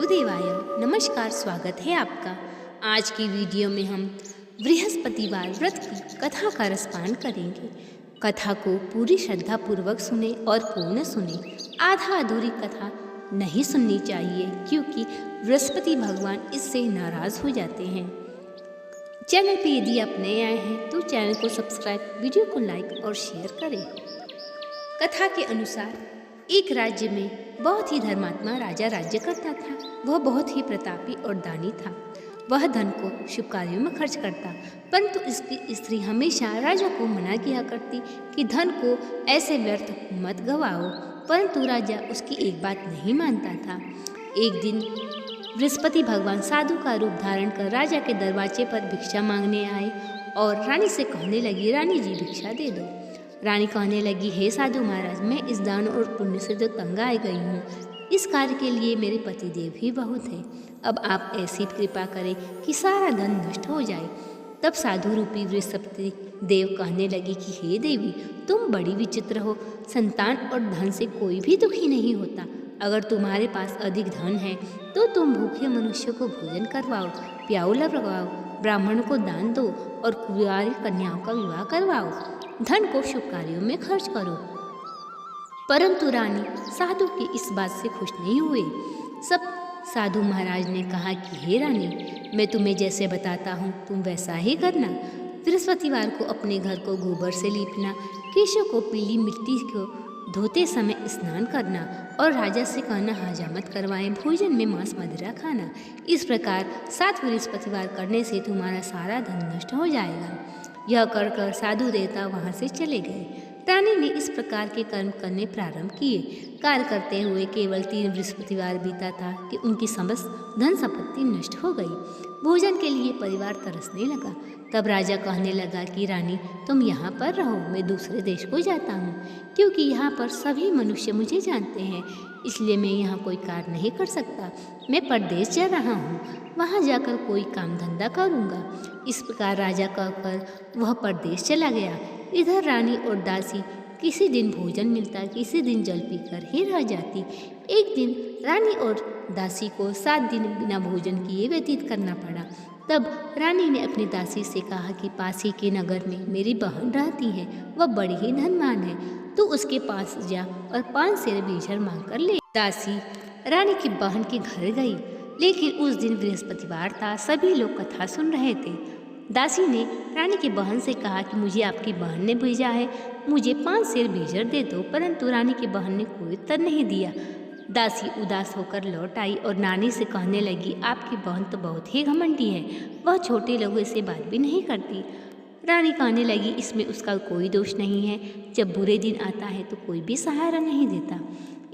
गुरुदेवाय नमस्कार। स्वागत है आपका। आज की वीडियो में हम बृहस्पतिवार व्रत की कथा का रसपान करेंगे। कथा को पूरी श्रद्धा पूर्वक सुने और पूर्ण सुने। आधा अधूरी कथा नहीं सुननी चाहिए क्योंकि बृहस्पति भगवान इससे नाराज हो जाते हैं। चैनल पे यदि आप नए आए हैं तो चैनल को सब्सक्राइब, वीडियो को लाइक और शेयर करें। कथा के अनुसार एक राज्य में बहुत ही धर्मात्मा राजा राज्य करता था। वह बहुत ही प्रतापी और दानी था। वह धन को शुभ कार्यों में खर्च करता, परंतु इसकी स्त्री हमेशा राजा को मना किया करती कि धन को ऐसे व्यर्थ मत गवाओ, परंतु राजा उसकी एक बात नहीं मानता था। एक दिन बृहस्पति भगवान साधु का रूप धारण कर राजा के दरवाजे पर भिक्षा मांगने आए और रानी से कहने लगी, रानी जी भिक्षा दे दो। रानी कहने लगी, हे साधु महाराज, मैं इस दान और पुण्य से तो तंग आ गई हूँ। इस कार्य के लिए मेरे पतिदेव ही बहुत हैं। अब आप ऐसी कृपा करें कि सारा धन नष्ट हो जाए। तब साधु रूपी बृहस्पति देव कहने लगे कि हे देवी, तुम बड़ी विचित्र हो। संतान और धन से कोई भी दुखी नहीं होता। अगर तुम्हारे पास अधिक धन है तो तुम भूखे मनुष्य को भोजन करवाओ, प्याऊ लगवाओ, ब्राह्मण को दान दो और कुंवारी कन्याओं का विवाह करवाओ। धन को शुभ कार्यों में खर्च करो। परंतु रानी साधु की इस बात से खुश नहीं हुए। सब साधु महाराज ने कहा कि हे रानी, मैं तुम्हें जैसे बताता हूँ तुम वैसा ही करना। बृहस्पतिवार को अपने घर को गोबर से लीपना, केशों को पीली मिट्टी को धोते समय स्नान करना और राजा से कहना हजामत करवाएं, भोजन में मांस मदिरा खाना। इस प्रकार 7 बृहस्पतिवार करने से तुम्हारा सारा धन नष्ट हो जाएगा। यह कर साधु देवता वहाँ से चले गए। रानी ने इस प्रकार के कर्म करने प्रारंभ किए। कार्य करते हुए केवल 3 बृहस्पतिवार बीता था कि उनकी समस्त धन संपत्ति नष्ट हो गई। भोजन के लिए परिवार तरसने लगा। तब राजा कहने लगा कि रानी, तुम यहाँ पर रहो, मैं दूसरे देश को जाता हूँ, क्योंकि यहाँ पर सभी मनुष्य मुझे जानते हैं, इसलिए मैं यहाँ कोई कार्य नहीं कर सकता। मैं परदेश जा रहा हूँ, वहाँ जाकर कोई काम धंधा करूँगा। इस प्रकार राजा कहकर वह परदेश चला गया। इधर रानी और दासी किसी दिन भोजन मिलता, किसी दिन जल पीकर ही रह जाती। एक दिन रानी और दासी को 7 दिन बिना भोजन किए व्यतीत करना पड़ा। तब रानी ने अपनी दासी से कहा कि पास ही के नगर में मेरी बहन रहती है, वह बड़ी ही धनवान है, तू उसके पास जा और 5 सेर बीजर मांग कर ले। दासी रानी की बहन के घर गई, लेकिन उस दिन बृहस्पतिवार था। सभी लोग कथा सुन रहे थे। दासी ने रानी की बहन से कहा कि मुझे आपकी बहन ने भेजा है, मुझे 5 सेर बीजर दे दो। परंतु रानी की बहन ने कोई उत्तर नहीं दिया। दासी उदास होकर लौट आई और नानी से कहने लगी, आपकी बहन तो बहुत ही घमंडी है, वह छोटे लोगों से बात भी नहीं करती। रानी कहने लगी, इसमें उसका कोई दोष नहीं है, जब बुरे दिन आता है तो कोई भी सहारा नहीं देता।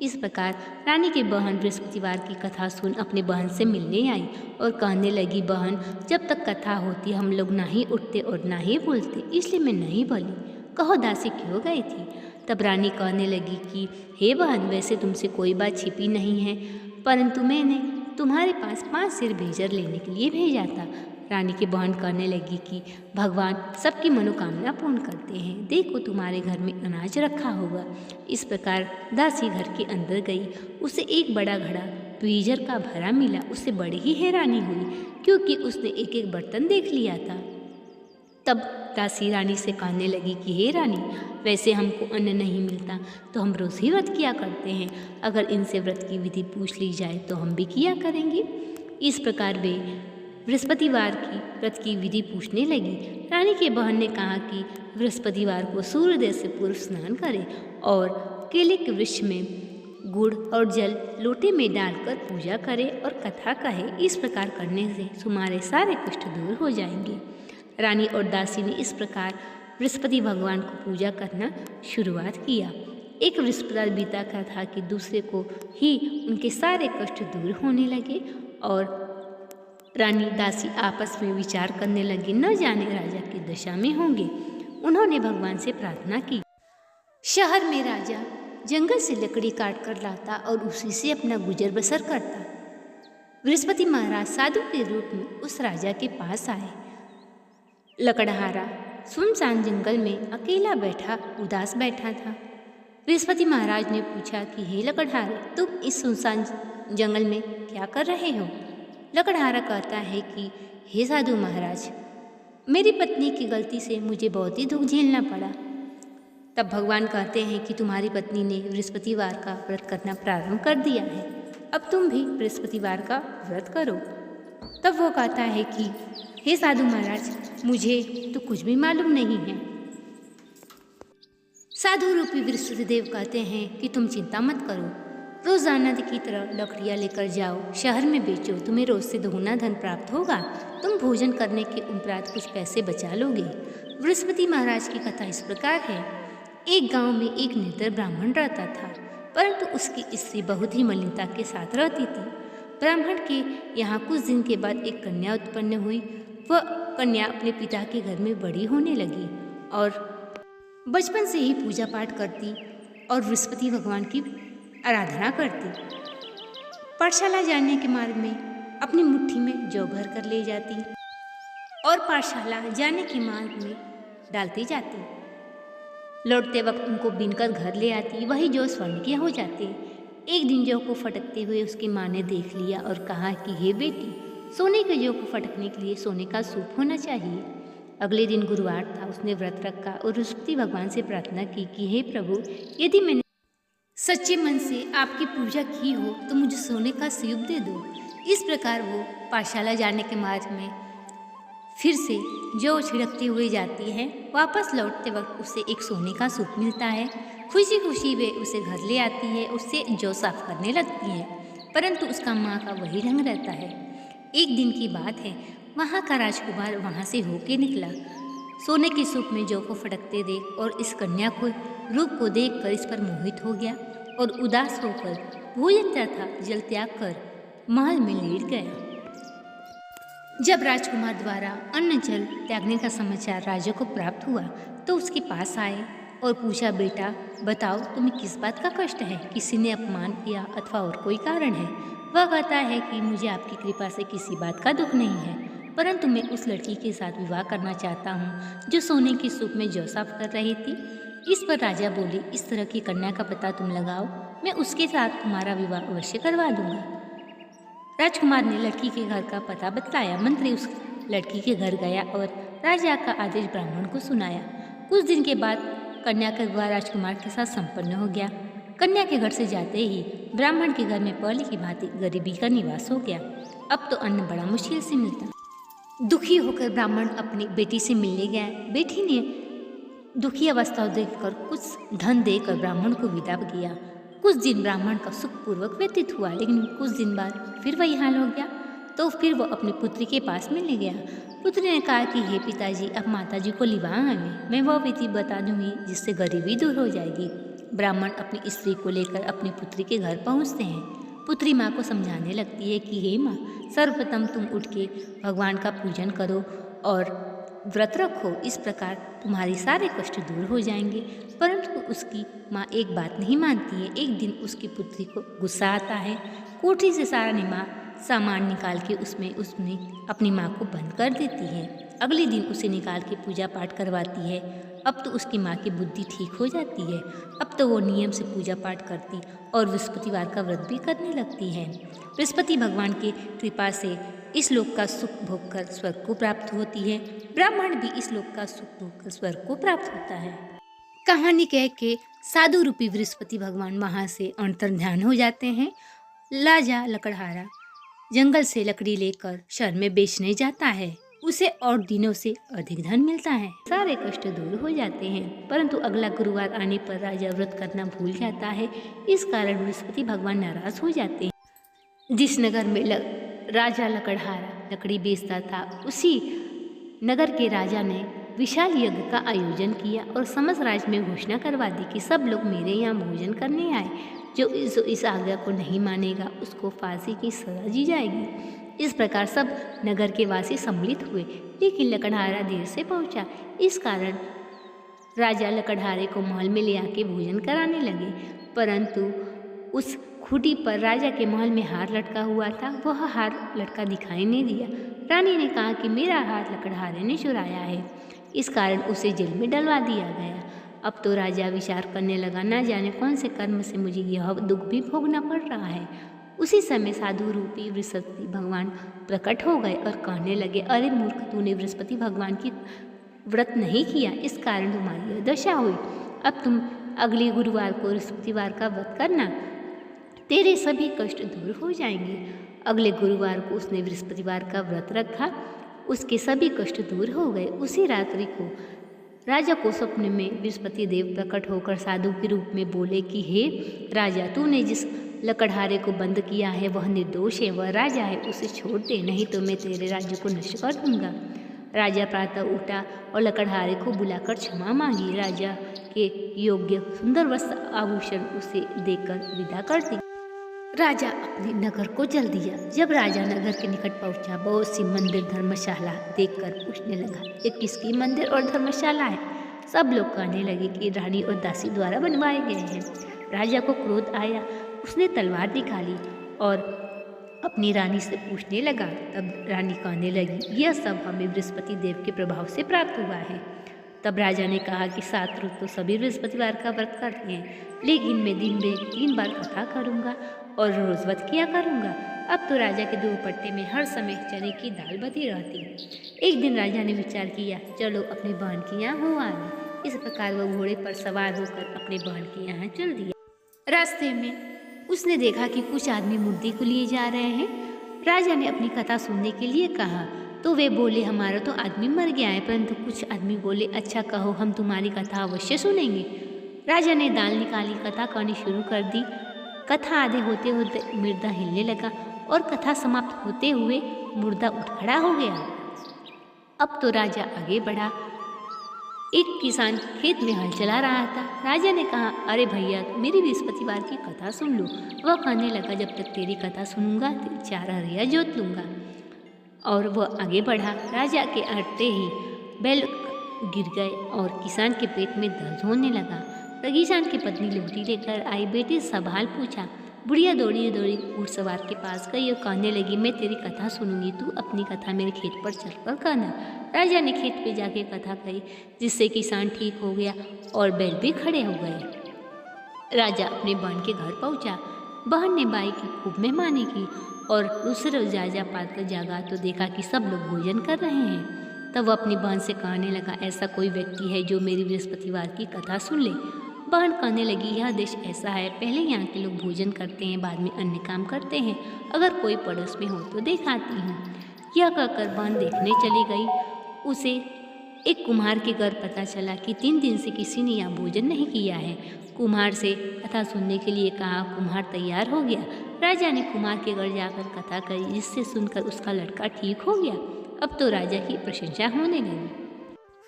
इस प्रकार रानी की बहन बृहस्पतिवार की कथा सुन अपनी बहन से मिलने आई और कहने लगी, बहन, जब तक कथा होती हम लोग ना ही उठते और ना ही बोलते, इसलिए मैं नहीं बोली। कहो दासी क्यों गई थी? तब रानी कहने लगी कि हे बहन, वैसे तुमसे कोई बात छिपी नहीं है, परंतु मैंने तुम्हारे पास 5 सेर बीजर लेने के लिए भेजा था। रानी की बहन कहने लगी कि भगवान सबकी मनोकामना पूर्ण करते हैं, देखो तुम्हारे घर में अनाज रखा होगा। इस प्रकार दासी घर के अंदर गई। उसे एक बड़ा घड़ा बीजर का भरा मिला। उसे बड़ी ही हैरानी हुई क्योंकि उसने एक एक बर्तन देख लिया था। तब दासी रानी से कहने लगी कि हे रानी, वैसे हमको अन्न नहीं मिलता तो हम रोज़ ही व्रत किया करते हैं, अगर इनसे व्रत की विधि पूछ ली जाए तो हम भी किया करेंगे। इस प्रकार वे बृहस्पतिवार की व्रत की विधि पूछने लगी। रानी की बहन ने कहा कि बृहस्पतिवार को सूर्योदय से पूर्व स्नान करें और केले के वृक्ष में गुड़ और जल लोटे में डालकर पूजा करें और कथा कहे। इस प्रकार करने से तुम्हारे सारे कष्ट दूर हो जाएंगे। रानी और दासी ने इस प्रकार बृहस्पति भगवान को पूजा करना शुरुआत किया। एक बृहस्पतिवार बीता था कि दूसरे को ही उनके सारे कष्ट दूर होने लगे और रानी दासी आपस में विचार करने लगी, न जाने राजा की दशा में होंगे। उन्होंने भगवान से प्रार्थना की। शहर में राजा जंगल से लकड़ी काट कर लाता और उसी से अपना गुजर बसर करता। बृहस्पति महाराज साधु के रूप में उस राजा के पास आए। लकड़हारा सुनसान जंगल में अकेला बैठा उदास बैठा था। बृहस्पति महाराज ने पूछा कि हे लकड़हारे, तुम इस सुनसान जंगल में क्या कर रहे हो? लकड़हारा कहता है कि हे साधु महाराज, मेरी पत्नी की गलती से मुझे बहुत ही दुख झेलना पड़ा। तब भगवान कहते हैं कि तुम्हारी पत्नी ने बृहस्पतिवार का व्रत करना प्रारंभ कर दिया है, अब तुम भी बृहस्पतिवार का व्रत करो। तब वो कहता है कि हे साधु महाराज, मुझे तो कुछ भी मालूम नहीं है। साधु रूपी बृहस्पतिदेव कहते हैं कि तुम चिंता मत करो, रोजाना की तरह लकड़ियाँ लेकर जाओ, शहर में बेचो, तुम्हें रोज से दोगुना धन प्राप्त होगा। तुम भोजन करने के उपरांत कुछ पैसे बचा लोगे। बृहस्पति महाराज की कथा इस प्रकार है। एक गांव में एक निर्धर ब्राह्मण रहता था, परंतु उसकी स्त्री बहुत ही मलिनता के साथ रहती थी। ब्राह्मण के यहाँ कुछ दिन के बाद एक कन्या उत्पन्न हुई। वह कन्या अपने पिता के घर में बड़ी होने लगी और बचपन से ही पूजा पाठ करती और बृहस्पति भगवान की आराधना करती। पाठशाला जाने के मार्ग में अपनी मुट्ठी में जौ भर कर ले जाती और पाठशाला जाने के मार्ग में डालती जाती। लौटते वक्त उनको बीनकर घर ले आती, वही जौ स्वर्ण के हो जाते। एक दिन जौ को फटकते हुए उसकी माँ ने देख लिया और कहा कि हे बेटी, सोने के जौ को फटकने के लिए सोने का सूप होना चाहिए। अगले दिन गुरुवार था। उसने व्रत रखा और बृहस्पति भगवान से प्रार्थना की कि हे प्रभु, यदि मैंने सच्चे मन से आपकी पूजा की हो तो मुझे सोने का सूप दे दो। इस प्रकार वो पाठशाला जाने के मार्ग में फिर से जौ छिड़कती हुई जाती है। वापस लौटते वक्त उसे एक सोने का सूप मिलता है। खुशी खुशी वे उसे घर ले आती है, उससे जौ साफ करने लगती है, परंतु उसका माँ का वही रंग रहता है। एक दिन की बात है, वहाँ का राजकुमार वहाँ से होके निकला। सोने के सूप में जौ को फटकते देख और इस कन्या को रूप को देखकर इस पर मोहित हो गया और उदास होकर भोजन तथा जल त्याग कर महल में लेट गया। जब राजकुमार द्वारा अन्न जल त्यागने का समाचार राजा को प्राप्त हुआ तो उसके पास आए और पूछा, बेटा बताओ, तुम्हें किस बात का कष्ट है? किसी ने अपमान किया अथवा और कोई कारण है? वह कहता है कि मुझे आपकी कृपा से किसी बात का दुख नहीं है, परंतु मैं उस लड़की के साथ विवाह करना चाहता हूँ जो सोने के सूप में जौ साफ कर रही थी। इस पर राजा बोले, इस तरह की कन्या का पता तुम लगाओ, मैं उसके साथ तुम्हारा विवाह अवश्य करवा दूंगा। राजकुमार ने लड़की के घर का पता बतलाया। मंत्री उस लड़की के घर गया और राजा का आदेश ब्राह्मण को सुनाया। कुछ दिन के बाद कन्या का विवाह राजकुमार के साथ संपन्न हो गया। कन्या के घर से जाते ही ब्राह्मण के घर में पहले की भांति गरीबी का निवास हो गया। अब तो अन्न बड़ा मुश्किल से मिलता। दुखी होकर ब्राह्मण अपनी बेटी से मिलने गया। बेटी ने दुखी अवस्था देखकर कुछ धन देकर ब्राह्मण को विदा किया। कुछ दिन ब्राह्मण का सुखपूर्वक व्यतीत हुआ, लेकिन कुछ दिन बाद फिर वही हाल हो गया। तो फिर वो अपनी पुत्री के पास मिलने गया। पुत्री ने कहा कि हे पिताजी, अब माताजी को लिवा आवे, मैं वह विधि बता दूंगी जिससे गरीबी दूर हो जाएगी। ब्राह्मण अपनी स्त्री को लेकर अपनी पुत्री के घर पहुंचते हैं। पुत्री माँ को समझाने लगती है कि हे माँ, सर्वप्रथम तुम उठ के भगवान का पूजन करो और व्रत रखो, इस प्रकार तुम्हारे सारे कष्ट दूर हो जाएंगे। परंतु उसकी माँ एक बात नहीं मानती है। एक दिन उसकी पुत्री को गुस्सा आता है। कोठी से सारा सामान निकाल के उसने अपनी माँ को बंद कर देती है। अगले दिन उसे निकाल के पूजा पाठ करवाती है। अब तो उसकी माँ की बुद्धि ठीक हो जाती है। अब तो वो नियम से पूजा पाठ करती और बृहस्पतिवार का व्रत भी करने लगती है। बृहस्पति भगवान की कृपा से इस लोक का सुख भोग कर स्वर्ग को प्राप्त होती है। ब्राह्मण भी इस लोक का सुख भोग कर स्वर्ग को प्राप्त होता है। कहानी कह के साधु रूपी बृहस्पति भगवान वहाँ से अंतर्ध्यान हो जाते हैं। राजा लकड़हारा जंगल से लकड़ी लेकर शहर में बेचने जाता है। उसे और दिनों से अधिक धन मिलता है। सारे कष्ट दूर हो जाते हैं। परंतु अगला गुरुवार आने पर राजा व्रत करना भूल जाता है। इस कारण बृहस्पति भगवान नाराज हो जाते हैं। जिस नगर में राजा लकड़हारा लकड़ी बेचता था, उसी नगर के राजा ने विशाल यज्ञ का आयोजन किया और समस्त राज्य में घोषणा करवा दी कि सब लोग मेरे यहाँ भोजन करने आए। जो इस आज्ञा को नहीं मानेगा उसको फांसी की सजा दी जाएगी। इस प्रकार सब नगर के वासी सम्मिलित हुए, लेकिन लकड़हारा देर से पहुंचा। इस कारण राजा लकड़हारे को महल में ले आके भोजन कराने लगे, परंतु उस खूंटी पर राजा के महल में हार लटका हुआ था। वह हार लटका दिखाई नहीं दिया। रानी ने कहा कि मेरा हार लकड़हारे ने चुराया है। इस कारण उसे जेल में डलवा दिया गया। अब तो राजा विचार करने लगा, ना जाने कौन से कर्म से मुझे यह दुख भी भोगना पड़ रहा है। उसी समय साधु रूपी बृहस्पति भगवान प्रकट हो गए और कहने लगे, अरे मूर्ख, तूने बृहस्पति भगवान की व्रत नहीं किया, इस कारण तुम्हारी यह दशा हुई। अब तुम अगले गुरुवार को बृहस्पतिवार का व्रत करना, तेरे सभी कष्ट दूर हो जाएंगे। अगले गुरुवार को उसने बृहस्पतिवार का व्रत रखा, उसके सभी कष्ट दूर हो गए। उसी रात्रि को राजा को स्वप्न में बृहस्पति देव प्रकट होकर साधु के रूप में बोले कि हे राजा, तूने जिस लकड़हारे को बंद किया है वह निर्दोष है, वह राजा है, उसे छोड़ दे, नहीं तो मैं तेरे राज्य को नष्ट कर दूंगा। राजा प्रातः उठा और लकड़हारे को बुलाकर क्षमा मांगी। राजा के योग्य सुंदर वस्त्र आभूषण उसे देकर विदा कर दी। राजा अपने नगर को चल दिया। जब राजा नगर के निकट पहुंचा, बहुत सी मंदिर धर्मशाला देखकर पूछने लगा, ये किसकी मंदिर और धर्मशाला है? सब लोग कहने लगे कि रानी और दासी द्वारा बनवाए गए हैं। राजा को क्रोध आया, उसने तलवार निकाली और अपनी रानी से पूछने लगा। तब रानी कहने लगी, यह सब हमें बृहस्पति देव के प्रभाव से प्राप्त हुआ है। तब राजा ने कहा कि 7 रोज तो सभी बृहस्पतिवार का व्रत करते हैं, लेकिन मैं दिन में 3 बार कथा करूँगा और रोज व्रत किया करूँगा। अब तो राजा के दुपट्टे में हर समय चने की दाल बती रहती। एक दिन राजा ने विचार किया, चलो अपनी बहन के यहाँ हो आए। इस प्रकार वह घोड़े पर सवार होकर अपने बहन के यहाँ चल दिया। रास्ते में उसने देखा कि कुछ आदमी मूर्ति को लिए जा रहे हैं। राजा ने अपनी कथा सुनने के लिए कहा तो वे बोले, हमारा तो आदमी मर गया है। परंतु कुछ आदमी बोले, अच्छा कहो, हम तुम्हारी कथा अवश्य सुनेंगे। राजा ने दाल निकाली, कथा करनी शुरू कर दी। कथा आधे होते होते मुर्दा हिलने लगा और कथा समाप्त होते हुए मुर्दा उठ खड़ा हो गया। अब तो राजा आगे बढ़ा। एक किसान खेत में हल चला रहा था। राजा ने कहा, अरे भैया, मेरी बृहस्पतिवार की कथा सुन लो। वह कहने लगा, जब तक तेरी कथा सुनूंगा 4 हरिया जोत लूँगा। और वह आगे बढ़ा। राजा के अड़ते ही बैल गिर गए और किसान के पेट में दर्द होने लगा। तो किसान की पत्नी लोटी लेकर आई। बेटे से सवाल पूछा। बुढ़िया दौड़ी दौड़ी घुड़सवार के पास गई और कहने लगी, मैं तेरी कथा सुनूंगी, तू अपनी कथा मेरे खेत पर चलकर कहना। राजा ने खेत पे जाके कथा कही, जिससे किसान ठीक हो गया और बैल भी खड़े हो गए। राजा अपने बहन के घर पहुंचा। बहन ने बाई की खूब मेहमानी की और दूसरे रोज राजा पाकर जागा तो देखा कि सब लोग भोजन कर रहे हैं। तब वह अपनी बहन से कहने लगा, ऐसा कोई व्यक्ति है जो मेरी बृहस्पतिवार की कथा सुन ले? बहन कहने लगी, यह देश ऐसा है, पहले यहाँ के लोग भोजन करते हैं, बाद में अन्य काम करते हैं। अगर कोई पड़ोस में हो तो दिखाती हूँ। यह कहकर बहन देखने चली गई। उसे एक कुम्हार के घर पता चला कि 3 दिन से किसी ने यहाँ भोजन नहीं किया है। कुम्हार से कथा सुनने के लिए कहा। कुम्हार तैयार हो गया। राजा ने कुम्हार के घर जाकर कथा करी, जिससे सुनकर उसका लड़का ठीक हो गया। अब तो राजा की प्रशंसा होने लगी।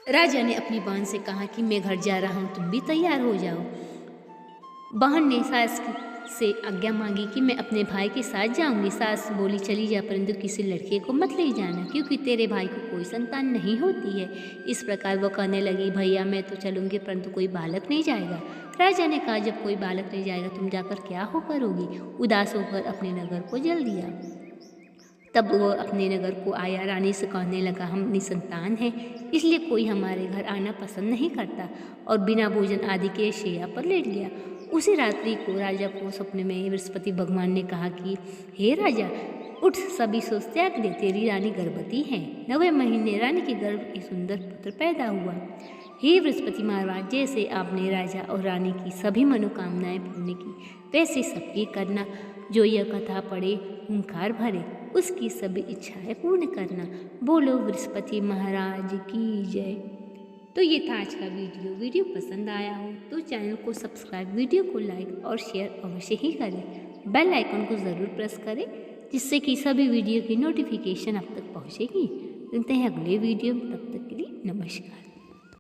राजा ने अपनी बहन से कहा कि मैं घर जा रहा हूँ, तुम भी तैयार हो जाओ। बहन ने सास से आज्ञा मांगी कि मैं अपने भाई के साथ जाऊंगी। सास बोली, चली जा, परंतु किसी लड़के को मत ले जाना, क्योंकि तेरे भाई को कोई संतान नहीं होती है। इस प्रकार वो कहने लगी, भैया मैं तो चलूंगी, परंतु कोई बालक नहीं जाएगा। राजा ने कहा, जब कोई बालक नहीं जाएगा तुम जाकर क्या हो करोगी? उदास होकर अपने नगर को जल दिया। तब वो अपने नगर को आया। रानी से कहने लगा, हम निसंतान हैं, इसलिए कोई हमारे घर आना पसंद नहीं करता, और बिना भोजन आदि के शैया पर लेट गया। उसी रात्रि को राजा को सपने में बृहस्पति भगवान ने कहा कि हे राजा, उठ, सभी सोच त्याग दे, तेरी रानी गर्भवती है। 9वें महीने रानी के गर्भ एक सुंदर पुत्र पैदा हुआ। हे बृहस्पति महाराज, जैसे आपने राजा और रानी की सभी मनोकामनाएं पूर्ण की, वैसे सबकी करना। जो यह कथा पढ़े, हुंकार भरे, उसकी सभी इच्छाएं पूर्ण करना। बोलो बृहस्पति महाराज की जय। तो ये था आज का वीडियो पसंद आया हो तो चैनल को सब्सक्राइब, वीडियो को लाइक और शेयर अवश्य ही करें। बेल आइकन को ज़रूर प्रेस करें, जिससे कि सभी वीडियो की नोटिफिकेशन आप तक पहुँचेगी। मिलते हैं अगले वीडियो में, तब तक के लिए नमस्कार।